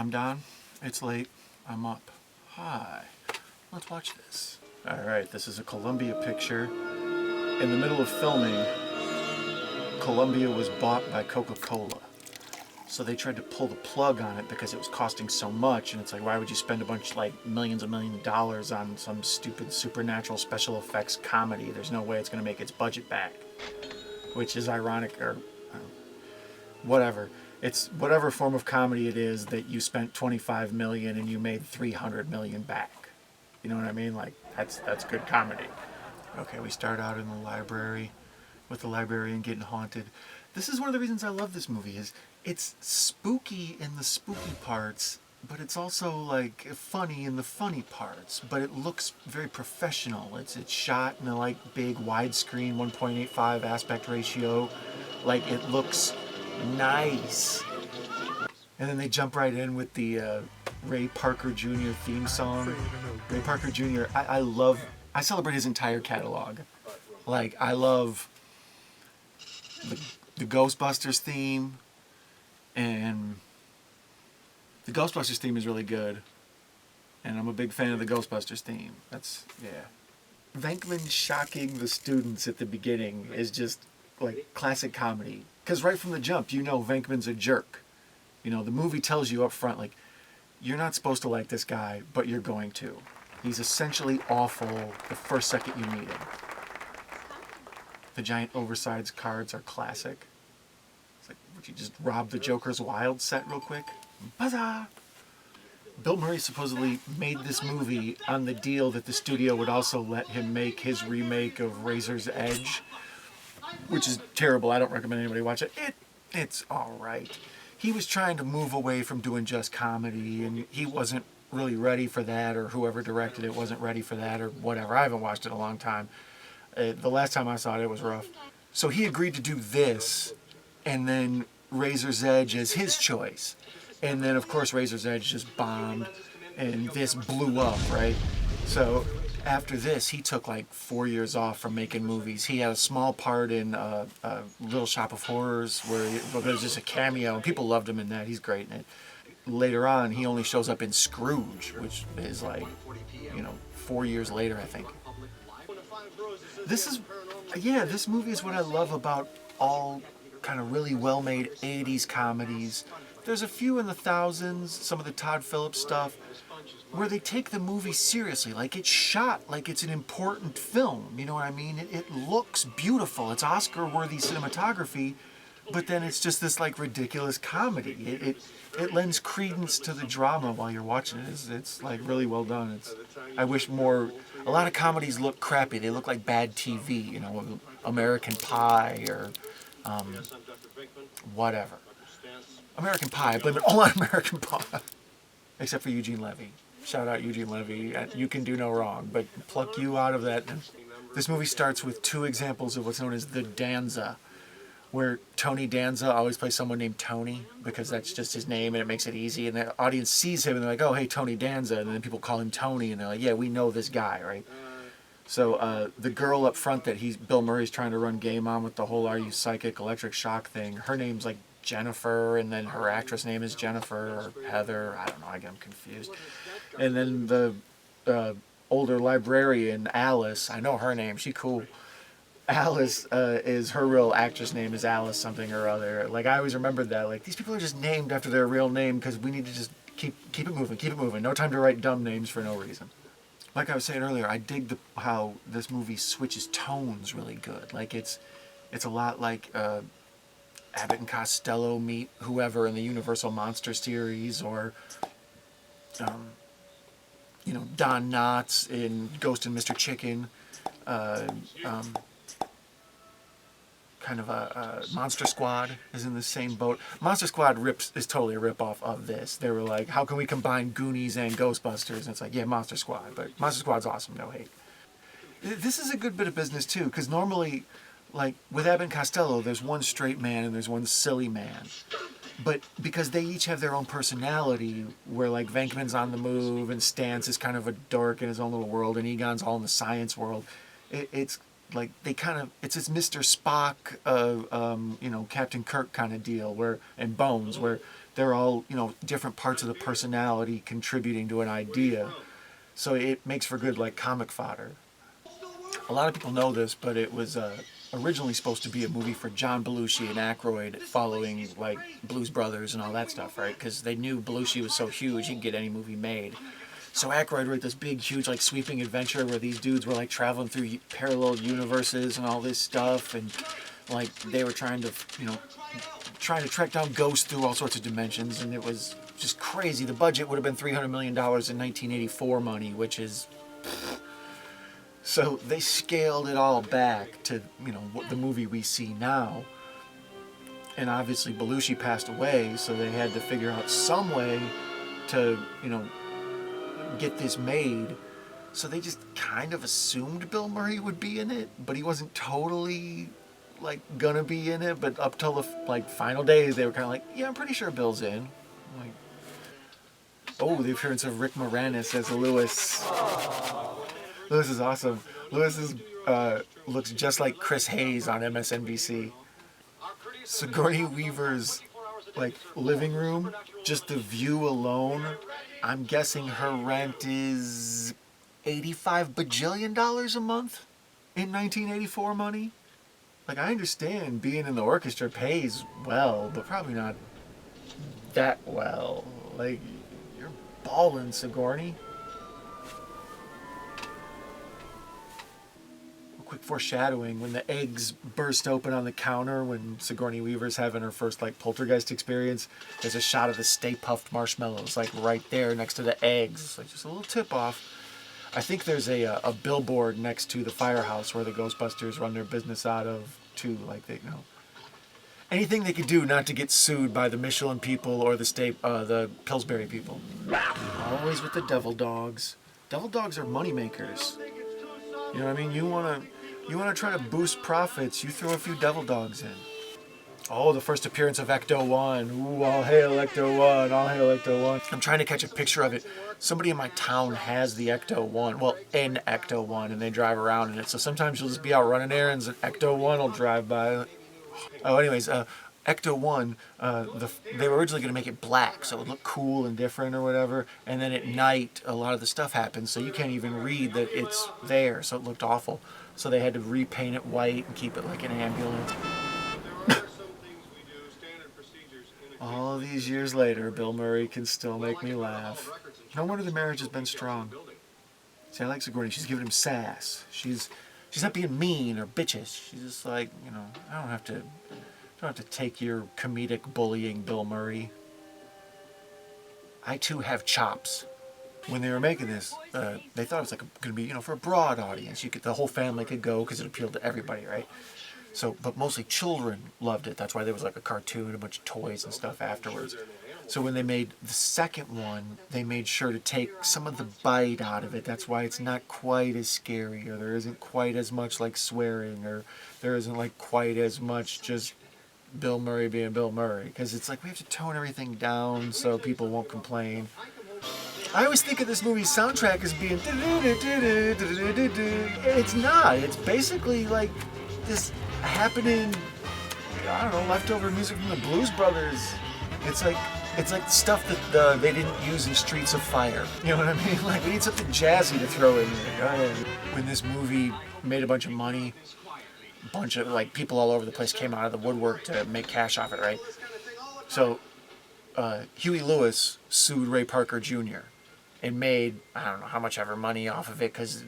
I'm Don. It's late. I'm up. Hi. Let's watch this. Alright, this is a Columbia picture. In the middle of filming, Columbia was bought by Coca-Cola. So they tried to pull the plug on it because it was costing so much, and it's like, why would you spend a bunch, like, millions of dollars on some stupid supernatural special effects comedy? There's no way it's going to make its budget back. Which is ironic, or whatever. It's whatever form of comedy it is that you spent $25 million and you made $300 million back. You know what I mean? Like, that's good comedy. Okay, we start out in the library with the librarian getting haunted. This is one of the reasons I love this movie, is it's spooky in the spooky parts, but it's also like funny in the funny parts, but it looks very professional. It's shot in a like big widescreen 1.85 aspect ratio. Like, it looks nice. And then they jump right in with the Ray Parker Jr. theme song. Ray Parker Jr., I celebrate his entire catalog. Like, I love the Ghostbusters theme, and the Ghostbusters theme is really good, and I'm a big fan of the Ghostbusters theme. That's, yeah. Venkman shocking the students at the beginning is just like classic comedy, because right from the jump you know Venkman's a jerk. You know, the movie tells you up front, like, you're not supposed to like this guy, but you're going to. He's essentially awful the first second you meet him. The giant oversized cards are classic. It's like, would you just rob the Joker's Wild set real quick? Buzzer! Bill Murray supposedly made this movie on the deal that the studio would also let him make his remake of Razor's Edge, which is terrible. I don't recommend anybody watch it. It's alright. He was trying to move away from doing just comedy, and he wasn't really ready for that, or whoever directed it wasn't ready for that, or whatever. I haven't watched it in a long time. The last time I saw it, it was rough. So he agreed to do this, and then Razor's Edge as his choice. And then, of course, Razor's Edge just bombed, and this blew up, right? So after this, he took like 4 years off from making movies. He had a small part in Little Shop of Horrors, where it was just a cameo, and people loved him in that. He's great in it. Later on, he only shows up in Scrooge, which is like, 4 years later, I think. This movie is what I love about all kind of really well-made 80s comedies. There's a few in the thousands, some of the Todd Phillips stuff, where they take the movie seriously. Like, it's shot like it's an important film, you know what I mean? It looks beautiful. It's Oscar-worthy cinematography, but then it's just this, like, ridiculous comedy. It lends credence to the drama while you're watching it. It's like, really well done. I wish more... A lot of comedies look crappy. They look like bad TV, American Pie or whatever. American Pie. I blame it all on American Pie. Except for Eugene Levy. Shout out Eugene Levy. You can do no wrong, but pluck you out of that. This movie starts with 2 examples of what's known as the Danza, where Tony Danza always plays someone named Tony, because that's just his name and it makes it easy, and the audience sees him and they're like, oh, hey, Tony Danza, and then people call him Tony, and they're like, yeah, we know this guy, right? So the girl up front that Bill Murray's trying to run game on with the whole Are You Psychic electric shock thing, her name's like Jennifer, and then her actress name is Jennifer or Heather, I don't know, I get them confused. And then the older librarian, Alice, I know her name, she cool. Alice is her real actress name is Alice something or other. Like, I always remembered that. Like, these people are just named after their real name because we need to just keep it moving. No time to write dumb names for no reason. Like I was saying earlier, I dig how this movie switches tones really good. Like, it's a lot like Abbott and Costello meet whoever in the Universal Monster series, or Don Knotts in Ghost and Mr. Chicken. Kind of a Monster Squad is in the same boat. Monster Squad is totally a ripoff of this. They were like, how can we combine Goonies and Ghostbusters? And it's like, yeah, Monster Squad. But Monster Squad's awesome, no hate. This is a good bit of business, too, because normally, like, with Abbott and Costello, there's one straight man and there's one silly man. But because they each have their own personality, where, like, Venkman's on the move and Stantz is kind of a dork in his own little world and Egon's all in the science world, it's like they kind of, it's this Mr. Spock, you know, Captain Kirk kind of deal, where, and Bones, where they're all, you know, different parts of the personality contributing to an idea. So it makes for good, like, comic fodder. A lot of people know this, but it was originally supposed to be a movie for John Belushi and Aykroyd, following, like, Blues Brothers and all that stuff, right? Because they knew Belushi was so huge, he could get any movie made. So Aykroyd wrote this big, huge, like, sweeping adventure where these dudes were, like, traveling through parallel universes and all this stuff, and, like, they were trying to, you know, trying to track down ghosts through all sorts of dimensions, and it was just crazy. The budget would have been $300 million in 1984 money, which is... So they scaled it all back to, you know, the movie we see now. And obviously Belushi passed away, so they had to figure out some way to, you know, get this made. So they just kind of assumed Bill Murray would be in it, but he wasn't totally, like, gonna be in it. But up till the, like, final days, they were kind of like, yeah, I'm pretty sure Bill's in. Like, oh, the appearance of Rick Moranis as Lewis. Lewis is awesome. Lewis is, looks just like Chris Hayes on MSNBC. Sigourney Weaver's, like, living room, just the view alone, I'm guessing her rent is $85 bajillion a month in 1984 money. Like, I understand being in the orchestra pays well, but probably not that well. Like, you're ballin', Sigourney. Quick foreshadowing, when the eggs burst open on the counter when Sigourney Weaver's having her first, like, poltergeist experience, there's a shot of the Stay Puft marshmallows, like, right there next to the eggs. Like, just a little tip off. I think there's a billboard next to the firehouse where the Ghostbusters run their business out of, too. Like, they, you know, anything they could do not to get sued by the Michelin people or the Pillsbury people. Always with the devil dogs. Devil dogs are moneymakers. You know what I mean? You want to try to boost profits, you throw a few devil dogs in. Oh, the first appearance of Ecto 1. Ooh, all hail Ecto 1, all hail Ecto 1. I'm trying to catch a picture of it. Somebody in my town has the Ecto 1, well, an Ecto 1, and they drive around in it. So sometimes you'll just be out running errands and Ecto 1 will drive by. Oh, anyways, Ecto 1, they were originally going to make it black, so it would look cool and different or whatever, and then at night, a lot of the stuff happens, so you can't even read that it's there, so it looked awful. So they had to repaint it white and keep it like an ambulance. All these years later, Bill Murray can still make me laugh. No wonder the marriage has been strong. See, I like Sigourney. She's giving him sass. She's not being mean or bitches. She's just like, you know, I don't have to take your comedic bullying, Bill Murray. I too have chops. When they were making this, they thought it was like going to be, you know, for a broad audience. The whole family could go because it appealed to everybody, right? So, but mostly children loved it. That's why there was like a cartoon, a bunch of toys and stuff afterwards. So when they made the second one, they made sure to take some of the bite out of it. That's why it's not quite as scary, or there isn't quite as much like swearing, or there isn't like quite as much just Bill Murray being Bill Murray. Because it's like we have to tone everything down so people won't complain. I always think of this movie's soundtrack as being... It's not. It's basically like this happening, I don't know, leftover music from the Blues Brothers. It's like stuff that they didn't use in Streets of Fire. You know what I mean? Like, we need something jazzy to throw in there. When this movie made a bunch of money, a bunch of, like, people all over the place came out of the woodwork to make cash off it, right? So, Huey Lewis sued Ray Parker Jr. and made, I don't know how much ever money off of it, because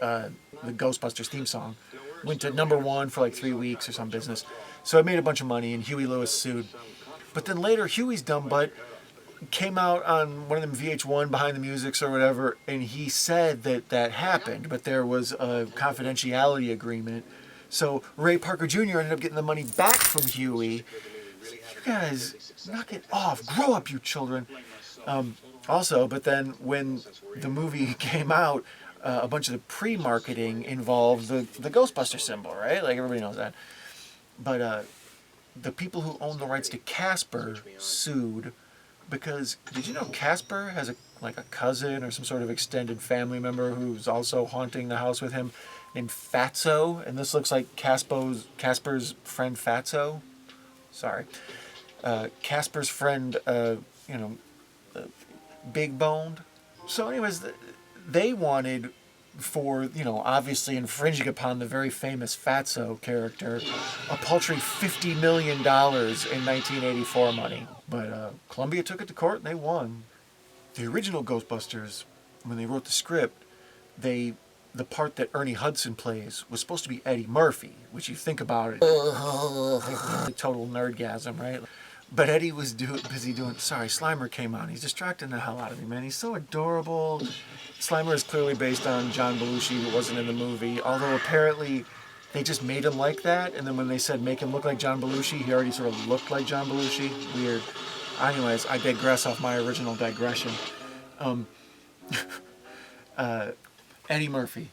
the Ghostbusters theme song went to #1 for like 3 weeks or some business. So it made a bunch of money, and Huey Lewis sued. But then later, Huey's dumb butt came out on one of them VH1 Behind the Musics or whatever, and he said that happened, but there was a confidentiality agreement. So Ray Parker Jr. ended up getting the money back from Huey. You guys, knock it off. Grow up, you children. Also, but then when the movie came out, a bunch of the pre-marketing involved the Ghostbuster symbol, right? Like, everybody knows that. But the people who own the rights to Casper sued because, did you know Casper has a cousin or some sort of extended family member who's also haunting the house with him? named Fatso, and this looks like Casper's friend Fatso. Sorry. Casper's friend, big boned. So anyways, they wanted, for, obviously infringing upon the very famous Fatso character, a paltry $50 million in 1984 money. But Columbia took it to court and they won. The original Ghostbusters, when they wrote the script, the part that Ernie Hudson plays was supposed to be Eddie Murphy, which you think about it, total nerdgasm, right? But Eddie was busy doing, sorry, Slimer came on. He's distracting the hell out of me, man. He's so adorable. Slimer is clearly based on John Belushi, who wasn't in the movie, although apparently they just made him like that, and then when they said make him look like John Belushi, he already sort of looked like John Belushi. Weird. Anyways, I digress off my original digression. Eddie Murphy.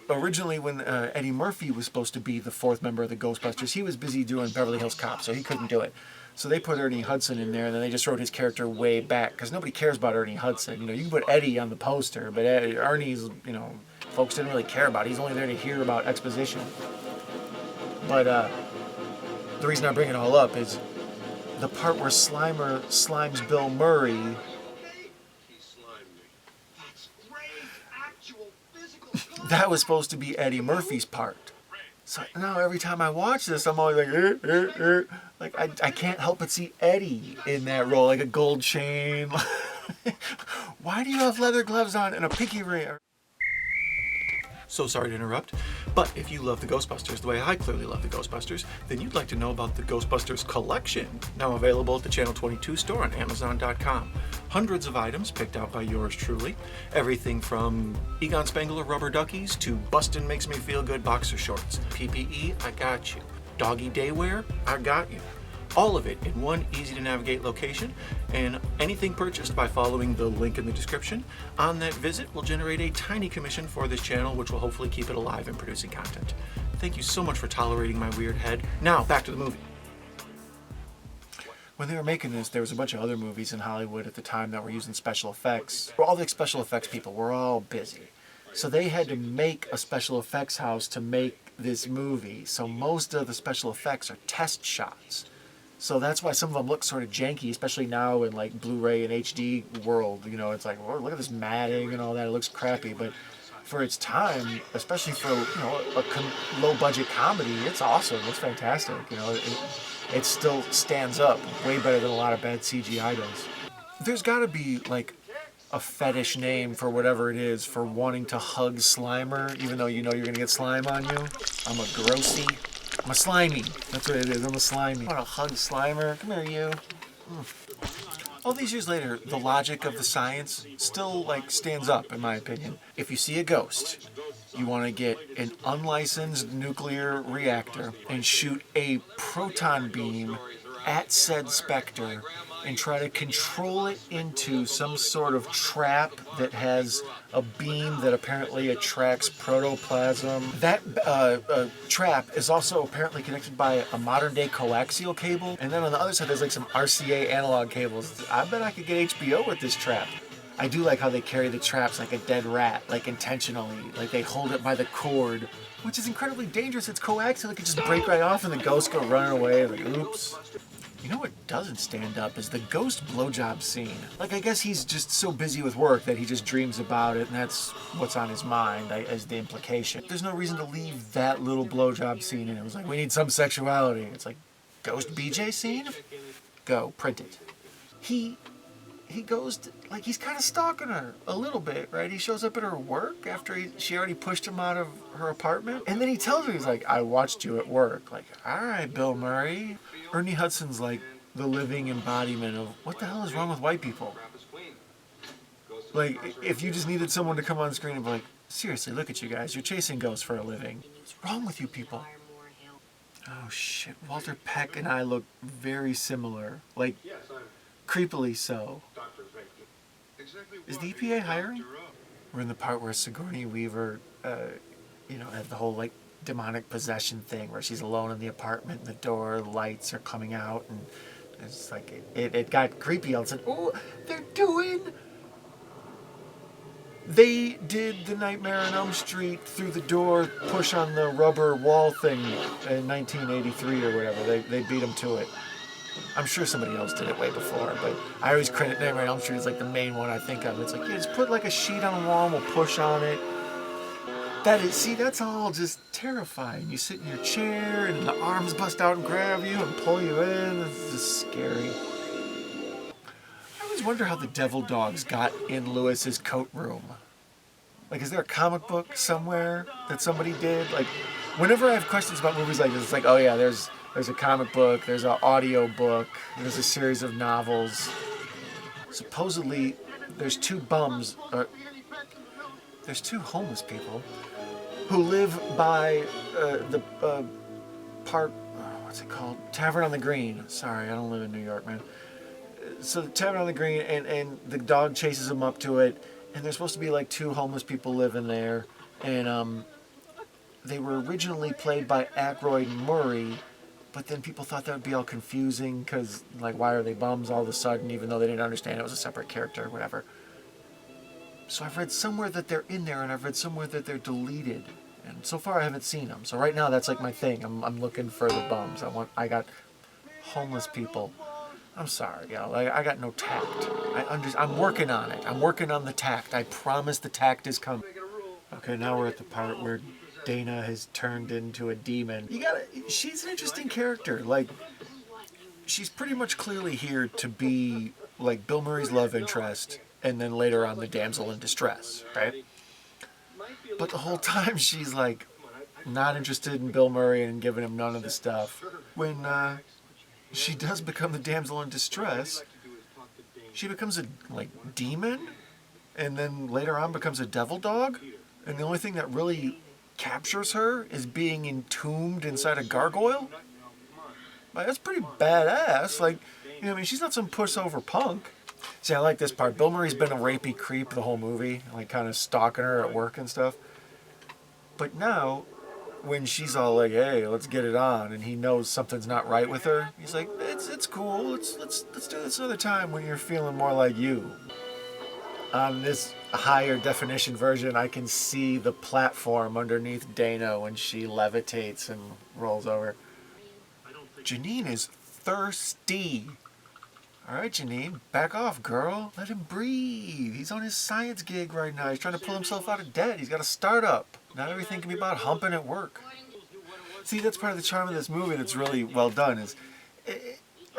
Originally, when Eddie Murphy was supposed to be the fourth member of the Ghostbusters, he was busy doing Beverly Hills Cop, so he couldn't do it. So they put Ernie Hudson in there, and then they just wrote his character way back, because nobody cares about Ernie Hudson. You can put Eddie on the poster, but Ernie's, folks didn't really care about. He's only there to hear about exposition. But the reason I bring it all up is the part where Slimer slimes Bill Murray. That was supposed to be Eddie Murphy's part. So now every time I watch this, I'm always like, like I can't help but see Eddie in that role, like a gold chain. Why do you have leather gloves on and a pinky ring? So sorry to interrupt, but if you love the Ghostbusters the way I clearly love the Ghostbusters, then you'd like to know about the Ghostbusters collection, now available at the Channel 22 store on Amazon.com. Hundreds of items picked out by yours truly. Everything from Egon Spengler rubber duckies to Bustin' Makes Me Feel Good boxer shorts. PPE, I got you. Doggy daywear, I got you. All of it in one easy-to-navigate location, and anything purchased by following the link in the description on that visit will generate a tiny commission for this channel, which will hopefully keep it alive and producing content. Thank you so much for tolerating my weird head. Now, back to the movie. When they were making this, there was a bunch of other movies in Hollywood at the time that were using special effects. All the special effects people were all busy. So they had to make a special effects house to make this movie. So most of the special effects are test shots. So that's why some of them look sort of janky, especially now in like Blu-ray and HD world. It's like, oh, look at this matting and all that. It looks crappy, but for its time, especially for a low-budget comedy, it's awesome. It's fantastic. It still stands up way better than a lot of bad CGI does. There's got to be like a fetish name for whatever it is for wanting to hug Slimer, even though you know you're gonna get slime on you. I'm a grossy. I'm a slimy. That's what it is. I'm a slimy. I want to hug Slimer. Come here, you. All these years later, the logic of the science still stands up, in my opinion. If you see a ghost, you want to get an unlicensed nuclear reactor and shoot a proton beam at said specter and try to control it into some sort of trap that has a beam that apparently attracts protoplasm. That trap is also apparently connected by a modern-day coaxial cable, and then on the other side there's some RCA analog cables. I bet I could get HBO with this trap. I do like how they carry the traps like a dead rat, intentionally. They hold it by the cord, which is incredibly dangerous. It's coaxial. It could just break right off and the ghost go running away. Oops. You know what doesn't stand up is the ghost blowjob scene. I guess he's just so busy with work that he just dreams about it, and that's what's on his mind, as the implication. There's no reason to leave that little blowjob scene in. It was like, we need some sexuality. It's like, ghost BJ scene? Go, print it. He goes to, he's kind of stalking her a little bit, right? He shows up at her work after she already pushed him out of her apartment. And then he tells her, he's like, I watched you at work. All right, Bill Murray. Ernie Hudson's the living embodiment of what the hell is wrong with white people? If you just needed someone to come on screen and be like, seriously, look at you guys. You're chasing ghosts for a living. What's wrong with you people? Oh, shit. Walter Peck and I look very similar. Creepily so. Is the EPA hiring? We're in the part where Sigourney Weaver, had the whole demonic possession thing where she's alone in the apartment and the door lights are coming out, and it's it got creepy. I was like, oh, they're doing They did the Nightmare on Elm Street through the door, push on the rubber wall thing in 1983 or whatever. They beat him to it. I'm sure somebody else did it way before, but I always credit Nightmare on Elm Street as like the main one I think of. It's like, yeah, just put like a sheet on the wall and we'll push on it. That's all just terrifying. You sit in your chair and the arms bust out and grab you and pull you in. It's just scary. I always wonder how the devil dogs got in Lewis's coat room. Like, is there a comic book somewhere that somebody did? Like, whenever I have questions about movies like this, it's like, oh yeah, there's a comic book, there's an audio book, there's a series of novels. Supposedly, there's two homeless people who live by the park, what's it called? Tavern on the Green. Sorry, I don't live in New York, man. So the Tavern on the Green, and the dog chases them up to it, and there's supposed to be like two homeless people living there, and they were originally played by Aykroyd and Murray, but then people thought that would be all confusing, because, like, why are they bums all of a sudden, even though they didn't understand it was a separate character or whatever. So I've read somewhere that they're in there, and I've read somewhere that they're deleted. And so far I haven't seen them. So right now that's like my thing. I'm looking for the bums. I got homeless people. I'm sorry, y'all. I got no tact. I'm working on it. I'm working on the tact. I promise the tact is coming. Okay, now we're at the part where Dana has turned into a demon. She's an interesting character. Like, she's pretty much clearly here to be like Bill Murray's love interest, and then later on the damsel in distress, right? But the whole time she's like not interested in Bill Murray and giving him none of the stuff. When she does become the damsel in distress, she becomes a demon, and then later on becomes a devil dog, and the only thing that really captures her is being entombed inside a gargoyle. Like, that's pretty badass. Like, you know, I mean, she's not some pushover punk. See, I like this part. Bill Murray's been a rapey creep the whole movie, like kind of stalking her at work and stuff. But now, when she's all like, "Hey, let's get it on," and he knows something's not right with her, he's like, "It's cool. Let's do this another time when you're feeling more like you." On this higher definition version, I can see the platform underneath Dana when she levitates and rolls over. Janine is thirsty. All right, Janine, back off, girl. Let him breathe. He's on his science gig right now. He's trying to pull himself out of debt. He's got a startup. Not everything can be about humping at work. See, that's part of the charm of this movie that's really well done.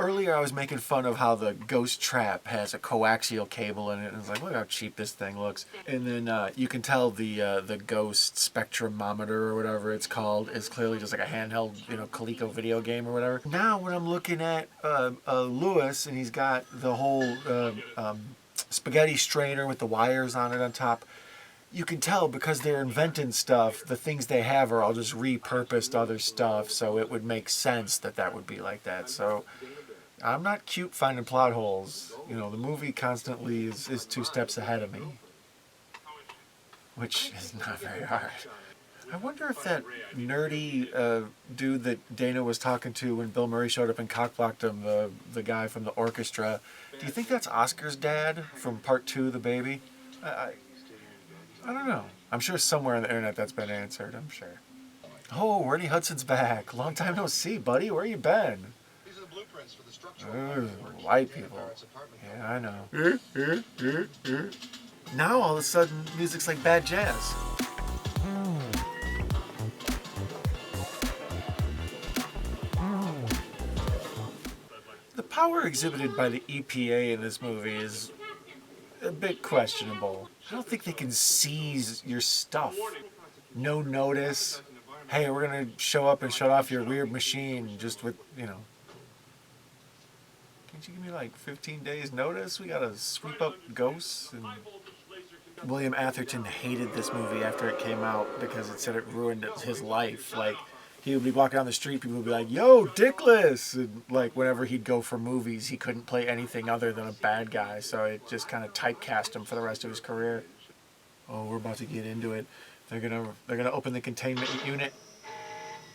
Earlier I was making fun of how the ghost trap has a coaxial cable in it, and it's like, look how cheap this thing looks. And then you can tell the ghost spectrometer or whatever it's called is clearly just like a handheld, Coleco video game or whatever. Now when I'm looking at Lewis, and he's got the whole spaghetti strainer with the wires on it on top, you can tell because they're inventing stuff, the things they have are all just repurposed other stuff, so it would make sense that would be like that. So I'm not cute finding plot holes. The movie constantly is 2 steps ahead of me, which is not very hard. I wonder if that nerdy dude that Dana was talking to when Bill Murray showed up and cockblocked him, the guy from the orchestra, do you think that's Oscar's dad from Part 2, The Baby? I don't know. I'm sure somewhere on the internet that's been answered, I'm sure. Oh, Ernie Hudson's back. Long time no see, buddy. Where you been? White people. Yeah, I know. Now all of a sudden, music's like bad jazz. The power exhibited by the EPA in this movie is a bit questionable. I don't think they can seize your stuff. No notice. Hey, we're going to show up and shut off your weird machine just with, Can't you give me like 15 days notice? We got to sweep up ghosts. And William Atherton hated this movie after it came out because it said it ruined his life. Like, he would be walking down the street, people would be like, "Yo, Dickless!" And like, whenever he'd go for movies, he couldn't play anything other than a bad guy, so it just kind of typecast him for the rest of his career. Oh, we're about to get into it. They're gonna open the containment unit,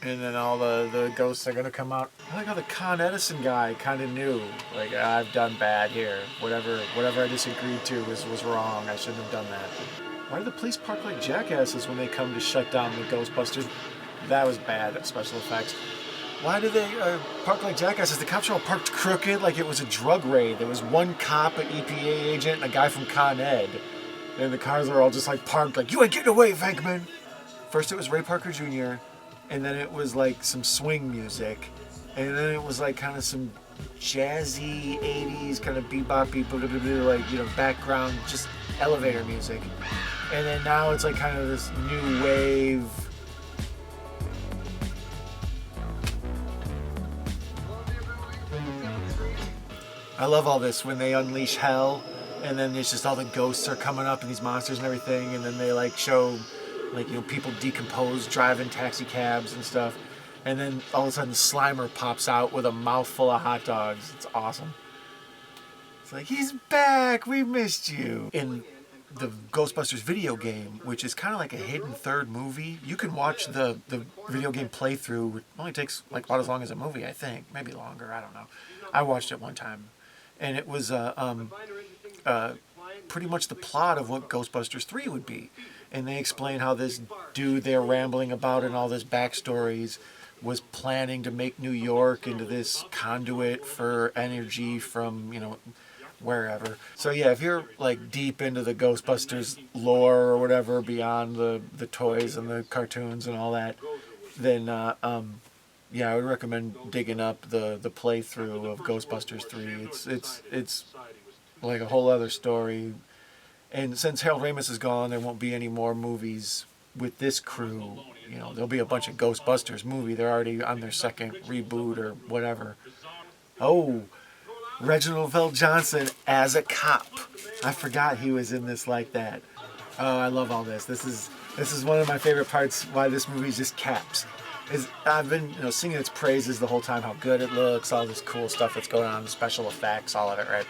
and then all the ghosts are gonna come out. I like how the Con Edison guy kind of knew, like, I've done bad here. Whatever I disagreed to was wrong. I shouldn't have done that. Why do the police park like jackasses when they come to shut down the Ghostbusters? That was bad special effects. Why do they park like jackasses? The cops are all parked crooked like it was a drug raid. There was one cop, an EPA agent, and a guy from Con Ed. And the cars are all just like parked like, you ain't getting away, Venkman! First it was Ray Parker Jr., and then it was like some swing music, and then it was like kind of some jazzy 80s kind of bebop, like, you know, background, just elevator music. And then now it's like kind of this new wave. I love all this when they unleash hell, and then it's just all the ghosts are coming up and these monsters and everything, and then they like show, like, you know, people decompose driving taxi cabs and stuff, and then all of a sudden Slimer pops out with a mouthful of hot dogs. It's awesome. It's like, he's back, we missed you. In the Ghostbusters video game, which is kind of like a hidden third movie, you can watch the video game playthrough. It only takes like about as long as a movie, I think, maybe longer, I don't know. I watched it one time, and it was pretty much the plot of what Ghostbusters 3 would be. And they explain how this dude they're rambling about and all this backstories was planning to make New York into this conduit for energy from, you know, wherever. So yeah, if you're like deep into the Ghostbusters lore or whatever, beyond the toys and the cartoons and all that, then yeah, I would recommend digging up the playthrough of Ghostbusters 3. It's like a whole other story. And since Harold Ramis is gone, there won't be any more movies with this crew. You know, there'll be a bunch of Ghostbusters movie. They're already on their second reboot or whatever. Oh, Reginald VelJohnson as a cop. I forgot he was in this like that. Oh, I love all this. This is one of my favorite parts. Why this movie just caps. I've been, you know, singing its praises the whole time. How good it looks, all this cool stuff that's going on, the special effects, all of it, right?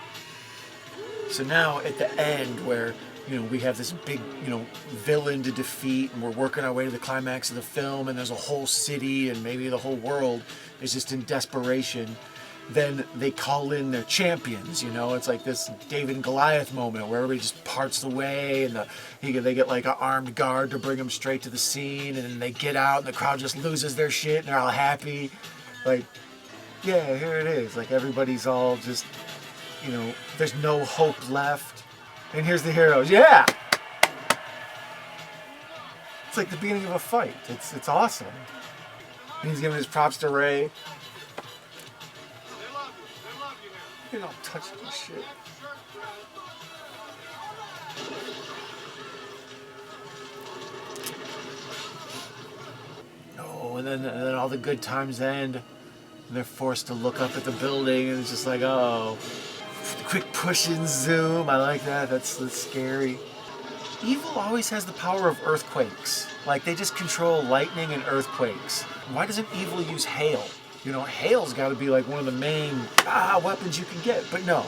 So now at the end, where, you know, we have this big, you know, villain to defeat, and we're working our way to the climax of the film, and there's a whole city and maybe the whole world is just in desperation. Then they call in their champions, you know. It's like this David and Goliath moment where everybody just parts the way, and they get like an armed guard to bring them straight to the scene, and then they get out and the crowd just loses their shit and they're all happy. Like, yeah, here it is. Like, everybody's all just, you know, there's no hope left. And here's the heroes. Yeah! It's like the beginning of a fight. It's awesome. And he's giving his props to Ray. You don't touch this shit. Oh, and then all the good times end, and they're forced to look up at the building, and it's just like, oh, quick push and zoom. I like that. That's scary. Evil always has the power of earthquakes. Like, they just control lightning and earthquakes. Why doesn't evil use hail? You know, hail's got to be like one of the main weapons you can get. But no,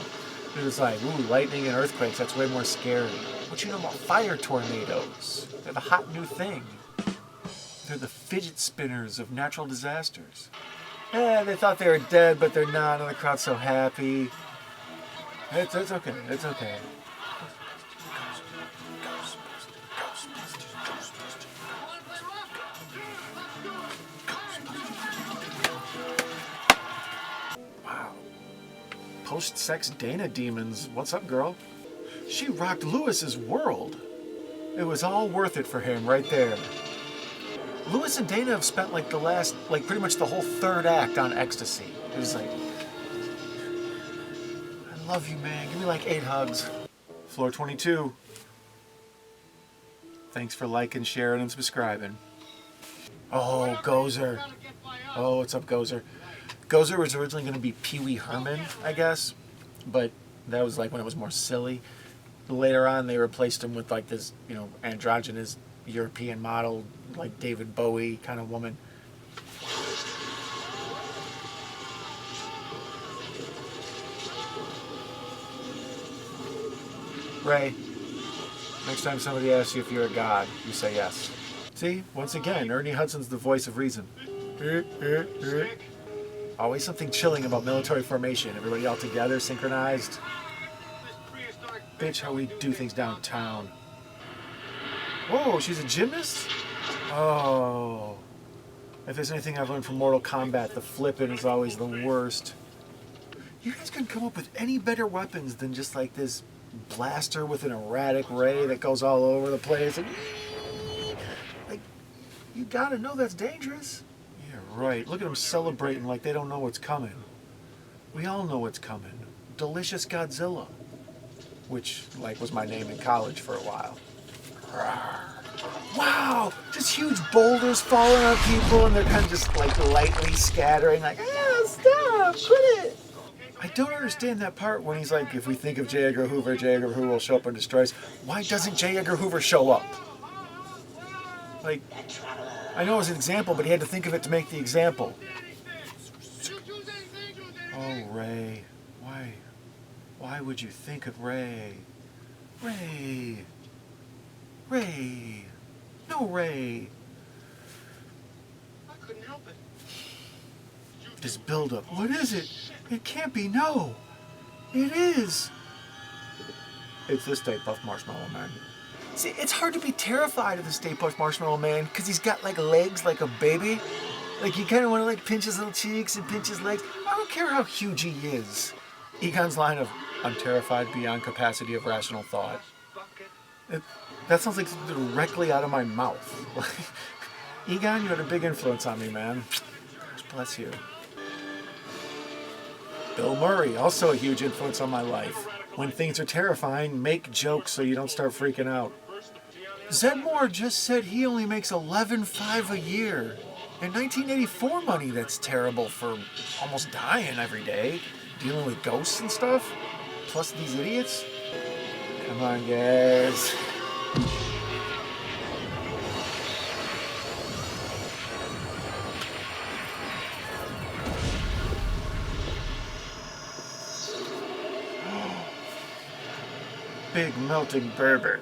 it's like, ooh, lightning and earthquakes, that's way more scary. What you know about fire tornadoes? They're the hot new thing. They're the fidget spinners of natural disasters. They thought they were dead, but they're not, and the crowd's so happy. It's okay, it's okay. Post-sex Dana demons. What's up, girl? She rocked Lewis's world. It was all worth it for him right there. Lewis and Dana have spent like the last, like pretty much the whole third act on ecstasy. It was like, I love you, man. Give me like 8 hugs. Floor 22. Thanks for liking, sharing, and subscribing. Oh, Gozer. Oh, what's up, Gozer? Gozer was originally going to be Pee Wee Herman, I guess, but that was like when it was more silly. Later on, they replaced him with like this, you know, androgynous European model, like David Bowie kind of woman. Ray, next time somebody asks you if you're a god, you say yes. See, once again, Ernie Hudson's the voice of reason. Always something chilling about military formation. Everybody all together, synchronized. Bitch, how we do things downtown. Whoa, she's a gymnast? Oh. If there's anything I've learned from Mortal Kombat, the flipping is always the worst. You guys couldn't come up with any better weapons than just like this blaster with an erratic ray that goes all over the place. And, like, you gotta know that's dangerous. Yeah, right. Look at them celebrating like they don't know what's coming. We all know what's coming. Delicious Godzilla. Which, like, was my name in college for a while. Wow! Just huge boulders falling on people and they're kind of just, like, lightly scattering. Like, stop! Quit it! I don't understand that part when he's like, if we think of J. Edgar Hoover will show up and destroy us. Why doesn't J. Edgar Hoover show up? Like, I know it was an example, but he had to think of it to make the example. Oh, Ray. Why would you think of Ray? Ray. No, Ray. I couldn't help it. This buildup. What is it? It can't be. No. It is. It's the Stay Puft Marshmallow Man. See, it's hard to be terrified of the Stay Puft Marshmallow Man because he's got like legs like a baby. Like you kind of want to like pinch his little cheeks and pinch his legs. I don't care how huge he is. Egon's line of, I'm terrified beyond capacity of rational thought. That sounds like directly out of my mouth. Egon, you had a big influence on me, man. God bless you. Bill Murray, also a huge influence on my life. When things are terrifying, make jokes so you don't start freaking out. Zedmore just said he only makes $11.5 a year. In 1984 money, that's terrible for almost dying every day. Dealing with ghosts and stuff. Plus these idiots. Come on, guys. Big melting bourbon.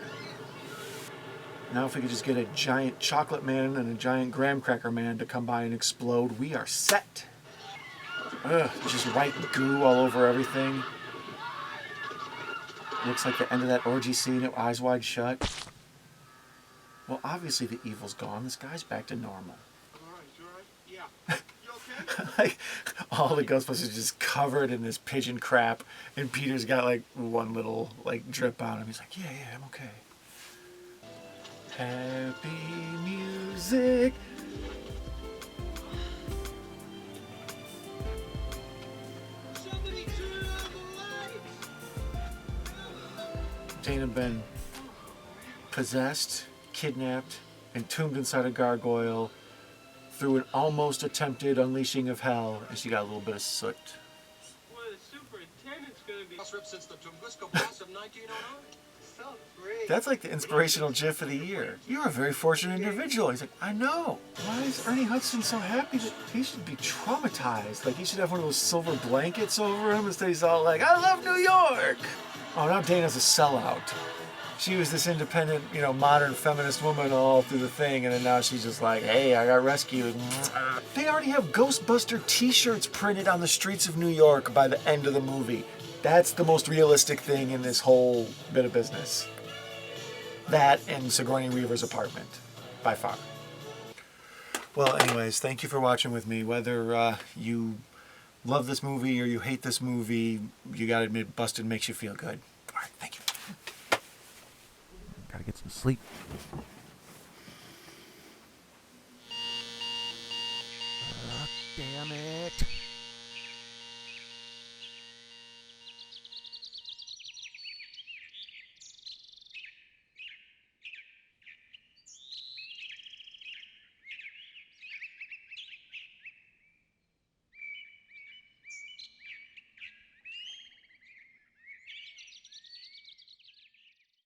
Now if we could just get a giant chocolate man and a giant graham cracker man to come by and explode, we are set. Ugh, just white goo all over everything. Looks like the end of that orgy scene at Eyes Wide Shut. Well, obviously the evil's gone. This guy's back to normal. You all right? Yeah. You okay? Like, all the Ghostbusters just covered in this pigeon crap, and Peter's got like one little like drip on him. He's like, yeah, I'm okay. Happy music. Somebody turn on the lights. Dana been possessed, kidnapped, entombed inside a gargoyle through an almost attempted unleashing of hell, and she got a little bit of soot. Well, the superintendent's gonna be since the Tunguska Blast of 1909. So great. That's like the inspirational GIF of the year. You're a very fortunate individual. He's like, I know. Why is Ernie Hudson so happy that he should be traumatized? Like he should have one of those silver blankets over him instead he's all like, I love New York. Oh, now Dana's a sellout. She was this independent, modern feminist woman all through the thing, and then now she's just like, hey, I got rescued. They already have Ghostbuster t-shirts printed on the streets of New York by the end of the movie. That's the most realistic thing in this whole bit of business. That and Sigourney Weaver's apartment, by far. Well, anyways, thank you for watching with me. Whether you love this movie or you hate this movie, you gotta admit, Bustin makes you feel good. All right, thank you. Gotta get some sleep. Damn it.